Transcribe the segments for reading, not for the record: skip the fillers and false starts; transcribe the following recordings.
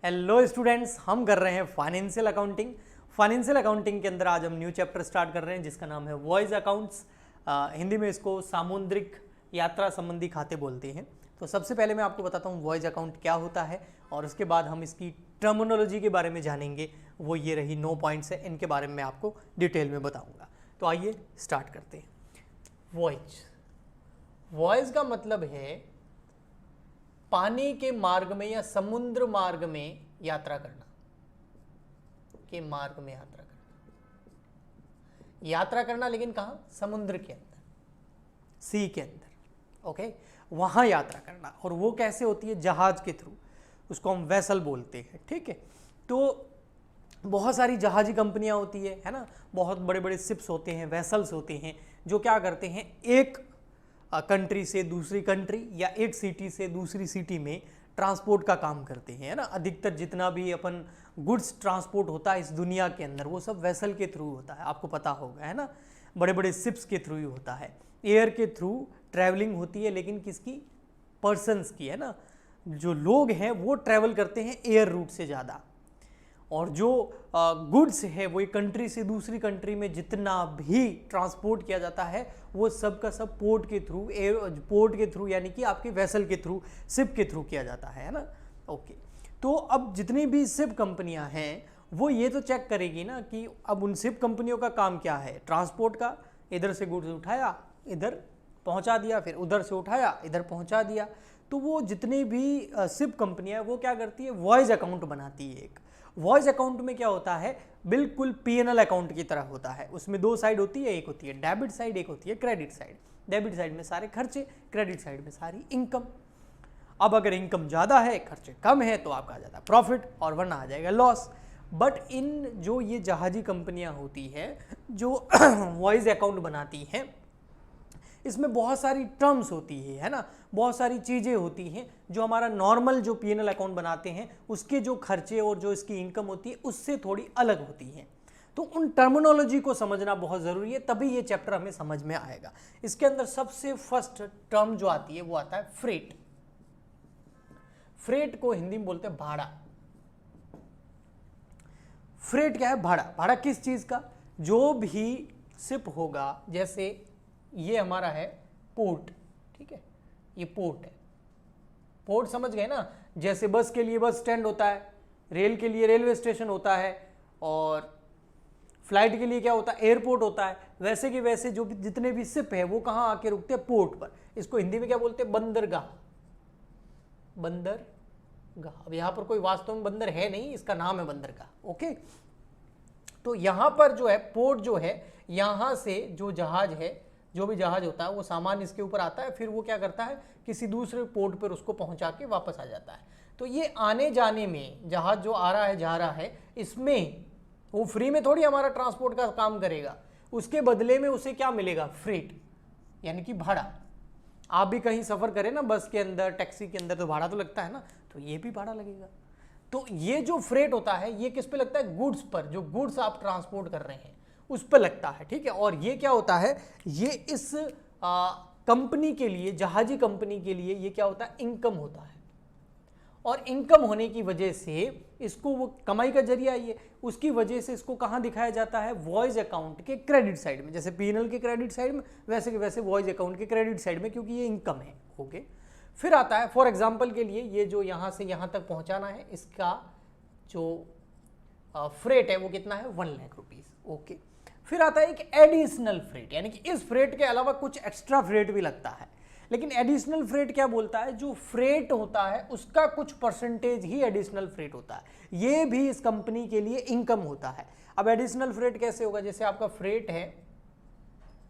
Hello students, हम कर रहे हैं फाइनेंशियल अकाउंटिंग। फाइनेंशियल अकाउंटिंग के अंदर आज हम न्यू चैप्टर स्टार्ट कर रहे हैं जिसका नाम है वॉइस अकाउंट्स। हिंदी में इसको सामुद्रिक यात्रा संबंधी खाते बोलते हैं। तो सबसे पहले मैं आपको बताता हूँ वॉइस अकाउंट क्या होता है और उसके बाद हम इसकी टर्मिनोलॉजी के बारे में जानेंगे। वो ये रही 9 पॉइंट्स है, इनके बारे में मैं आपको डिटेल में बताऊँगा। तो आइए स्टार्ट करते हैं। वॉइस का मतलब है पानी के मार्ग में या समुद्र मार्ग में यात्रा करना। यात्रा करना लेकिन कहाँ? समुद्र के अंदर, सी के अंदर। ओके, वहां यात्रा करना। और वो कैसे होती है? जहाज के थ्रू, उसको हम वेसल बोलते हैं। ठीक है, तो बहुत सारी जहाजी कंपनियां होती है ना। बहुत बड़े बड़े शिप्स होते हैं, वेसल्स होते हैं, जो क्या करते हैं, एक कंट्री से दूसरी कंट्री या एक सिटी से दूसरी सिटी में ट्रांसपोर्ट का काम करते हैं, है ना। अधिकतर जितना भी अपन गुड्स ट्रांसपोर्ट होता है इस दुनिया के अंदर वो सब वेसल के थ्रू होता है, आपको पता होगा, है ना। बड़े बड़े शिप्स के थ्रू ही होता है। एयर के थ्रू ट्रैवलिंग होती है, लेकिन किसकी? पर्सन्स की, है ना। जो लोग हैं वो ट्रैवल करते हैं एयर रूट से ज़्यादा। और जो गुड्स है वो एक कंट्री से दूसरी कंट्री में जितना भी ट्रांसपोर्ट किया जाता है वो सब का सब पोर्ट के थ्रू, पोर्ट के थ्रू यानी कि आपके वेसल के थ्रू, शिप के थ्रू किया जाता है ना। ओके, तो अब जितनी भी शिप कंपनियां हैं वो ये तो चेक करेगी ना कि अब उन शिप कंपनियों का काम क्या है? ट्रांसपोर्ट का। इधर से गुड्स उठाया, इधर पहुंचा दिया, फिर उधर से उठाया, इधर पहुंचा दिया। तो वो जितनी भी शिप कंपनियां वो क्या करती है? वॉइस अकाउंट बनाती है। एक वॉइस अकाउंट में क्या होता है? बिल्कुल पीएनएल अकाउंट की तरह होता है। उसमें 2 साइड होती है, एक होती है डेबिट साइड, एक होती है क्रेडिट साइड। डेबिट साइड में सारे खर्चे, क्रेडिट साइड में सारी इनकम। अब अगर इनकम ज़्यादा है, खर्चे कम है, तो आपका आ जाता है प्रॉफिट और वरना आ जाएगा लॉस। बट इन जो ये जहाजी कंपनियां होती है जो वॉइस अकाउंट बनाती हैं, इसमें बहुत सारी टर्म्स होती है ना। बहुत सारी चीज़ें होती हैं जो हमारा नॉर्मल जो पीएनएल अकाउंट बनाते हैं उसके जो खर्चे और जो इसकी इनकम होती है उससे थोड़ी अलग होती हैं। तो उन टर्मिनोलॉजी को समझना बहुत ज़रूरी है, तभी ये चैप्टर हमें समझ में आएगा। इसके अंदर सबसे फर्स्ट टर्म जो आती है वो आता है फ्रेट। फ्रेट को हिंदी में बोलते हैं भाड़ा। फ्रेट क्या है? भाड़ा। भाड़ा किस चीज़ का? जो भी शिप होगा, जैसे ये हमारा है पोर्ट, ठीक है, ये पोर्ट है। पोर्ट समझ गए ना? जैसे बस के लिए बस स्टैंड होता है, रेल के लिए रेलवे स्टेशन होता है, और फ्लाइट के लिए क्या होता है? एयरपोर्ट होता है। वैसे कि वैसे जो भी जितने भी शिप है वो कहाँ आके रुकते हैं? पोर्ट पर। इसको हिंदी में क्या बोलते हैं? बंदरगाह। बंदरगाह। अब यहाँ पर कोई वास्तव में बंदर है नहीं, इसका नाम है बंदरगाह। ओके, तो यहाँ पर जो है पोर्ट जो है, यहाँ से जो जहाज है, जो भी जहाज होता है वो सामान इसके ऊपर आता है, फिर वो क्या करता है? किसी दूसरे पोर्ट पर उसको पहुंचा के वापस आ जाता है। तो ये आने जाने में जहाज जो आ रहा है जा रहा है, इसमें वो फ्री में थोड़ी हमारा ट्रांसपोर्ट का काम करेगा। उसके बदले में उसे क्या मिलेगा? फ्रेट, यानी कि भाड़ा। आप भी कहीं सफर करें ना, बस के अंदर, टैक्सी के अंदर, तो भाड़ा तो लगता है ना, तो ये भी भाड़ा लगेगा। तो ये जो फ्रेट होता है ये किस पे लगता है? गुड्स पर। जो गुड्स आप ट्रांसपोर्ट कर रहे हैं उस पर लगता है, ठीक है। और ये क्या होता है? ये इस कंपनी के लिए, जहाजी कंपनी के लिए ये क्या होता है? इनकम होता है। और इनकम होने की वजह से इसको, वो कमाई का जरिया ये, उसकी वजह से इसको कहाँ दिखाया जाता है? वॉइस अकाउंट के क्रेडिट साइड में। जैसे पीएनएल के क्रेडिट साइड में, वैसे के वैसे वॉइस अकाउंट के क्रेडिट साइड में, क्योंकि ये इनकम है। ओके, फिर आता है फॉर एग्जाम्पल के लिए, ये जो यहाँ से यहाँ तक पहुँचाना है, इसका जो फ्रेट है वो कितना है? 1 लाख रुपीज़। ओके, फिर आता है एक एडिशनल फ्रेट, यानी कि इस फ्रेट के अलावा कुछ एक्स्ट्रा फ्रेट भी लगता है। लेकिन एडिशनल फ्रेट क्या बोलता है? जो फ्रेट होता है उसका कुछ परसेंटेज ही एडिशनल फ्रेट होता है। ये भी इस कंपनी के लिए इनकम होता है। अब एडिशनल फ्रेट कैसे होगा? जैसे आपका फ्रेट है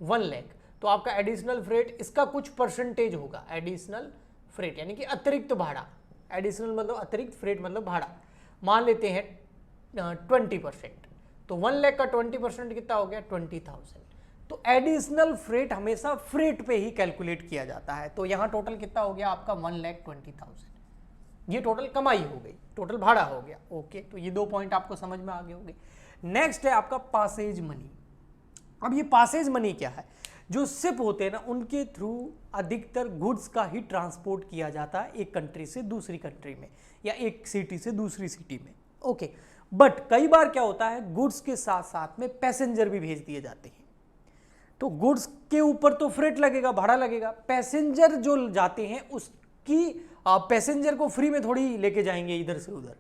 1 लाख, तो आपका एडिशनल फ्रेट इसका कुछ परसेंटेज होगा। एडिशनल फ्रेट यानी कि अतिरिक्त भाड़ा। एडिशनल मतलब अतिरिक्त, फ्रेट मतलब भाड़ा। मान लेते हैं 20%, तो 1 लाख का 20% कितना हो गया? 20,000। तो एडिशनल फ्रेट हमेशा फ्रेट पे ही कैलकुलेट किया जाता है। तो यहाँ टोटल कितना हो गया आपका? 1,20,000। ये टोटल कमाई हो गई, टोटल भाड़ा हो गया। ओके, तो ये 2 पॉइंट आपको समझ में आ गए होंगे। नेक्स्ट है आपका पासेज मनी। अब ये पासेज मनी क्या है? जो शिप होते हैं ना उनके थ्रू अधिकतर गुड्स का ही ट्रांसपोर्ट किया जाता है एक कंट्री से दूसरी कंट्री में या एक सिटी से दूसरी सिटी में। ओके, बट कई बार क्या होता है गुड्स के साथ साथ में पैसेंजर भी भेज दिए जाते हैं। तो गुड्स के ऊपर तो फ्रेट लगेगा, भाड़ा लगेगा, पैसेंजर जो जाते हैं उसकी पैसेंजर को फ्री में थोड़ी लेके जाएंगे इधर से उधर,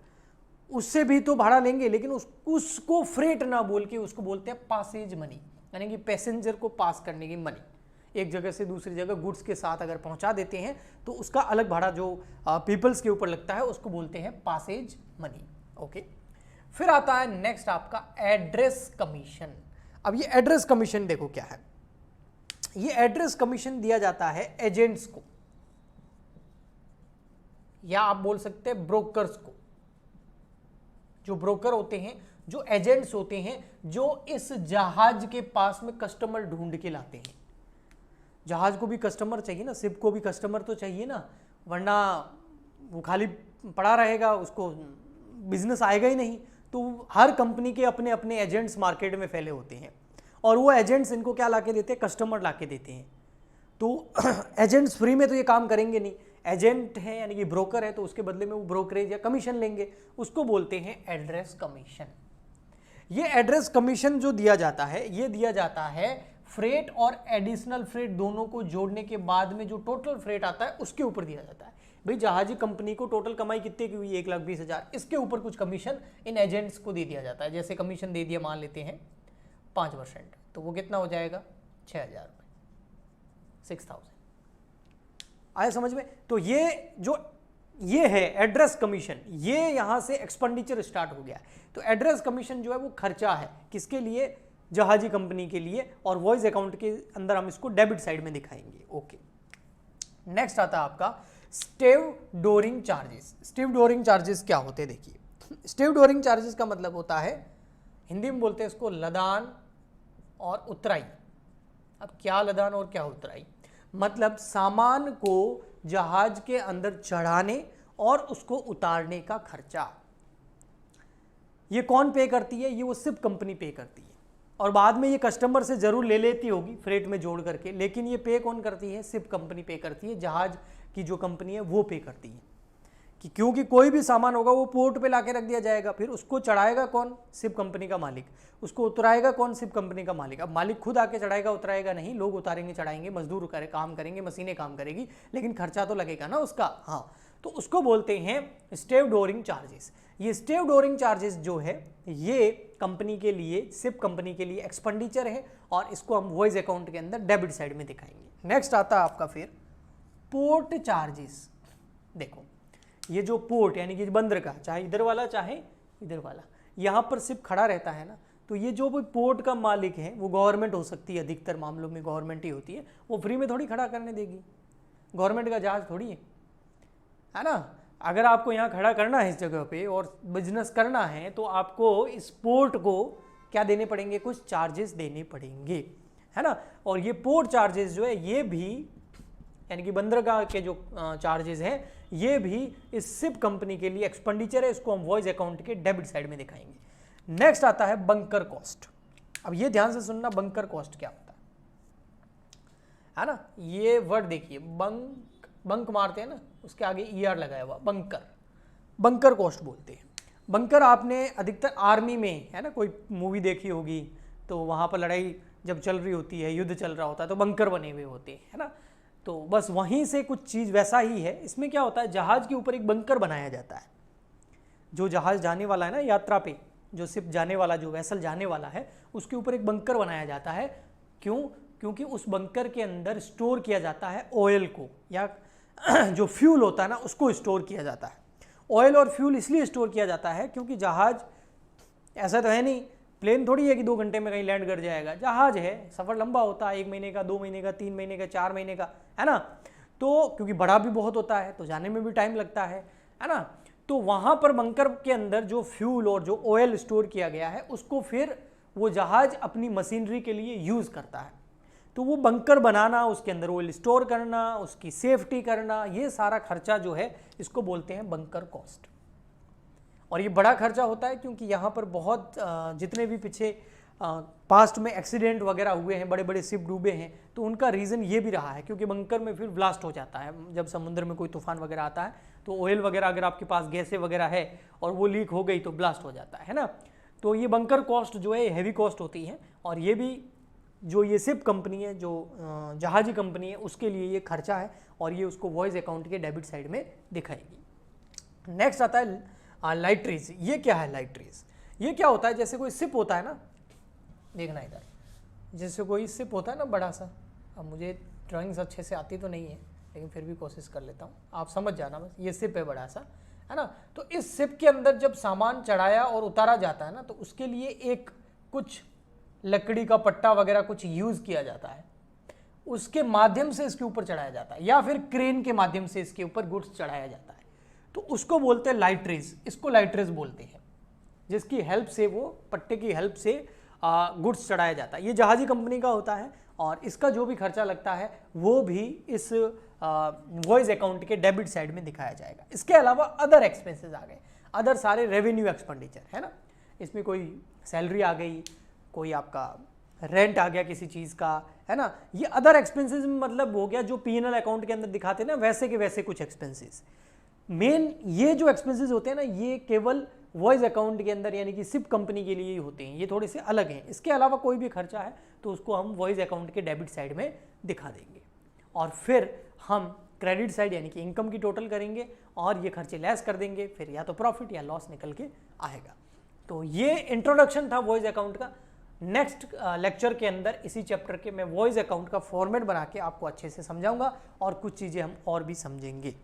उससे भी तो भाड़ा लेंगे, लेकिन उसको फ्रेट ना बोल के उसको बोलते हैं पासेज मनी, यानी कि पैसेंजर को पास करने की मनी। एक जगह से दूसरी जगह गुड्स के साथ अगर पहुंचा देते हैं तो उसका अलग भाड़ा जो पीपल्स के ऊपर लगता है उसको बोलते हैं पासेज मनी। ओके, फिर आता है नेक्स्ट आपका एड्रेस कमीशन। अब ये एड्रेस कमीशन देखो क्या है, ये एड्रेस कमीशन दिया जाता है एजेंट्स को, या आप बोल सकते हैं ब्रोकर्स को। जो ब्रोकर होते हैं, जो एजेंट्स होते हैं, जो इस जहाज के पास में कस्टमर ढूंढ के लाते हैं। जहाज को भी कस्टमर चाहिए ना, शिप को भी कस्टमर तो चाहिए ना, वरना वो खाली पड़ा रहेगा, उसको बिजनेस आएगा ही नहीं। तो हर कंपनी के अपने अपने एजेंट्स मार्केट में फैले होते हैं और वो एजेंट्स इनको क्या लाके देते हैं, कस्टमर लाके देते हैं। तो एजेंट्स फ्री में तो ये काम करेंगे नहीं, एजेंट है यानी कि ब्रोकर है तो उसके बदले में वो ब्रोकरेज या कमीशन लेंगे, उसको बोलते हैं एड्रेस कमीशन। ये एड्रेस कमीशन जो दिया जाता है, ये दिया जाता है फ्रेट और एडिशनल फ्रेट दोनों को जोड़ने के बाद में जो टोटल फ्रेट आता है उसके ऊपर दिया जाता है। भाई जहाजी कंपनी को टोटल कमाई कितने की हुई, 1,20,000, इसके ऊपर कुछ कमीशन इन एजेंट्स को दे दिया जाता है। जैसे कमीशन दे दिया मान लेते हैं 5%, तो वो कितना हो जाएगा 6,000 रुपये, 6,000। आया समझ में? तो ये है एड्रेस कमीशन, ये यहां से एक्सपेंडिचर स्टार्ट हो गया। तो एड्रेस कमीशन जो है वो खर्चा है किसके लिए, जहाजी कंपनी के लिए, और वॉइस अकाउंट के अंदर हम इसको डेबिट साइड में दिखाएंगे। ओके, नेक्स्ट आता है आपका स्टेवडोरिंग चार्जेस। स्टेवडोरिंग चार्जेस क्या होते हैं देखिए, स्टेवडोरिंग चार्जेस का मतलब होता है, हिंदी में बोलते हैं इसको लदान और उतराई। अब क्या लदान और क्या उतराई, मतलब सामान को जहाज के अंदर चढ़ाने और उसको उतारने का खर्चा। ये कौन पे करती है, ये वो शिप कंपनी पे करती है, और बाद में ये कस्टमर से जरूर ले लेती होगी फ्रेट में जोड़ करके, लेकिन ये पे कौन करती है, शिप कंपनी पे करती है। जहाज की जो कंपनी है वो पे करती है, कि क्योंकि कोई भी सामान होगा वो पोर्ट पे लाके रख दिया जाएगा, फिर उसको चढ़ाएगा कौन, शिप कंपनी का मालिक, उसको उतराएगा कौन, शिप कंपनी का मालिक। अब मालिक खुद आके चढ़ाएगा उतराएगा नहीं, लोग उतारेंगे चढ़ाएंगे, मजदूर काम करेंगे, मशीनें काम करेगी, लेकिन खर्चा तो लगेगा ना उसका। हाँ, तो उसको बोलते हैं स्टेवडोरिंग चार्जेस। ये स्टेवडोरिंग चार्जेस जो है ये कंपनी के लिए, शिप कंपनी के लिए एक्सपेंडिचर है, और इसको हम वॉइस अकाउंट के अंदर डेबिट साइड में दिखाएंगे। नेक्स्ट आता है आपका फिर पोर्ट चार्जेस। देखो ये जो पोर्ट यानी कि बंदरगाह, चाहे इधर वाला चाहे इधर वाला, यहाँ पर शिप खड़ा रहता है ना, तो ये जो भी पोर्ट का मालिक है वो गवर्नमेंट हो सकती है, अधिकतर मामलों में गवर्नमेंट ही होती है। वो फ्री में थोड़ी खड़ा करने देगी, गवर्नमेंट का जहाज थोड़ी है ना। अगर आपको यहाँ खड़ा करना है इस जगह पे और बिजनेस करना है तो आपको इस पोर्ट को क्या देने पड़ेंगे, कुछ चार्जेस देने पड़ेंगे, है ना। और ये पोर्ट चार्जेस जो है ये भी यानी कि बंदरगाह के जो चार्जेस हैं ये भी इस शिप कंपनी के लिए एक्सपेंडिचर है, इसको हम वॉइस अकाउंट के डेबिट साइड में दिखाएंगे। नेक्स्ट आता है बंकर कॉस्ट। अब ये ध्यान से सुनना, बंकर कॉस्ट क्या होता है ना। ये वर्ड देखिए, बंक मारते हैं ना, उसके आगे ER लगाया हुआ, बंकर कॉस्ट बोलते हैं। बंकर आपने अधिकतर आर्मी में, है ना, कोई मूवी देखी होगी तो वहाँ पर लड़ाई जब चल रही होती है, युद्ध चल रहा होता है, तो बंकर बने हुए होते हैं, है ना। तो बस वहीं से कुछ चीज़ वैसा ही है। इसमें क्या होता है, जहाज के ऊपर एक बंकर बनाया जाता है। जो जहाज जाने वाला है ना यात्रा पे, जो शिप जाने वाला, जो वेसल जाने वाला है, उसके ऊपर एक बंकर बनाया जाता है। क्यों? क्योंकि उस बंकर के अंदर स्टोर किया जाता है ऑयल को, या जो फ्यूल होता है ना उसको स्टोर किया जाता है। ऑयल और फ्यूल इसलिए स्टोर किया जाता है क्योंकि जहाज ऐसा तो है नहीं, प्लेन थोड़ी है कि 2 घंटे में कहीं लैंड कर जाएगा। जहाज है, सफ़र लंबा होता है, 1 महीने का, 2 महीने का, 3 महीने का, 4 महीने का, है ना। तो क्योंकि बड़ा भी बहुत होता है तो जाने में भी टाइम लगता है ना। तो वहाँ पर बंकर के अंदर जो फ्यूल और जो ऑयल स्टोर किया गया है उसको फिर वो जहाज अपनी मशीनरी के लिए यूज़ करता है। तो वो बंकर बनाना, उसके अंदर ऑयल स्टोर करना, उसकी सेफ्टी करना, ये सारा खर्चा जो है इसको बोलते हैं बंकर कॉस्ट। और ये बड़ा खर्चा होता है क्योंकि यहाँ पर बहुत जितने भी पीछे पास्ट में एक्सीडेंट वगैरह हुए हैं, बड़े बड़े शिप डूबे हैं, तो उनका रीज़न ये भी रहा है क्योंकि बंकर में फिर ब्लास्ट हो जाता है। जब समुद्र में कोई तूफान वगैरह आता है तो ऑयल वगैरह अगर आपके पास गैसें वगैरह है और वो लीक हो गई तो ब्लास्ट हो जाता है ना। तो ये बंकर कॉस्ट जो है हैवी कॉस्ट होती है, और ये भी जो ये शिप कंपनी है, जो जहाजी कंपनी है, उसके लिए ये खर्चा है और ये उसको वॉइस अकाउंट के डेबिट साइड में दिखाएगी। नेक्स्ट आता है लाइटरीज। ये क्या है लाइटरीज? ये क्या होता है, जैसे कोई शिप होता है ना, देखना इधर, जैसे कोई शिप होता है ना बड़ा सा, अब मुझे ड्राइंग्स अच्छे से आती तो नहीं है लेकिन फिर भी कोशिश कर लेता हूँ, आप समझ जाना बस। ये शिप है बड़ा सा, है ना। तो इस शिप के अंदर जब सामान चढ़ाया और उतारा जाता है ना, तो उसके लिए एक कुछ लकड़ी का पट्टा वगैरह कुछ यूज़ किया जाता है, उसके माध्यम से इसके ऊपर चढ़ाया जाता है, या फिर क्रेन के माध्यम से इसके ऊपर गुड्स चढ़ाया जाता है, तो उसको बोलते हैं लाइटरीज। इसको लाइटरीज बोलते हैं, जिसकी हेल्प से, वो पट्टे की हेल्प से गुड्स चढ़ाया जाता है। ये जहाजी कंपनी का होता है और इसका जो भी खर्चा लगता है वो भी इस वॉइस अकाउंट के डेबिट साइड में दिखाया जाएगा। इसके अलावा अदर एक्सपेंसेस आ गए, अदर सारे रेवेन्यू एक्सपेंडिचर, है ना। इसमें कोई सैलरी आ गई, कोई आपका रेंट आ गया किसी चीज़ का, है ना। ये अदर एक्सपेंसेस में मतलब हो गया जो P&L अकाउंट के अंदर दिखाते हैं ना, वैसे के वैसे कुछ एक्सपेंसेस। मेन ये जो एक्सपेंसेस होते हैं ना, ये केवल वॉइस अकाउंट के अंदर यानी कि शिप कंपनी के लिए ही होते हैं, ये थोड़े से अलग हैं। इसके अलावा कोई भी खर्चा है तो उसको हम वॉइस अकाउंट के डेबिट साइड में दिखा देंगे, और फिर हम क्रेडिट साइड यानी कि इनकम की टोटल करेंगे और ये खर्चे लेस कर देंगे, फिर या तो प्रॉफिट या लॉस निकल के आएगा। तो ये इंट्रोडक्शन था वॉइस अकाउंट का। नेक्स्ट लेक्चर के अंदर इसी चैप्टर के मैं वॉइस अकाउंट का फॉर्मेट बना के आपको अच्छे से समझाऊंगा और कुछ चीज़ें हम और भी समझेंगे।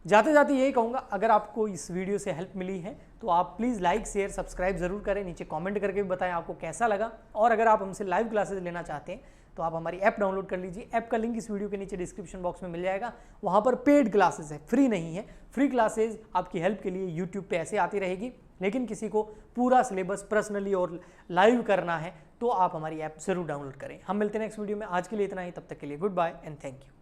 जाते जाते यही कहूँगा, अगर आपको इस वीडियो से हेल्प मिली है तो आप प्लीज़ लाइक शेयर सब्सक्राइब ज़रूर करें, नीचे कमेंट करके भी बताएं आपको कैसा लगा। और अगर आप हमसे लाइव क्लासेस लेना चाहते हैं तो आप हमारी ऐप डाउनलोड कर लीजिए। ऐप का लिंक इस वीडियो के नीचे डिस्क्रिप्शन बॉक्स में मिल जाएगा। वहाँ पर पेड क्लासेस है, फ्री नहीं है। फ्री क्लासेज आपकी हेल्प के लिए यूट्यूब पे ऐसे आती रहेगी, लेकिन किसी को पूरा सिलेबस पर्सनली और लाइव करना है तो आप हमारी ऐप ज़रूर डाउनलोड करें। हम मिलते हैं नेक्स्ट वीडियो में। आज के लिए इतना ही, तब तक के लिए goodbye and thank you.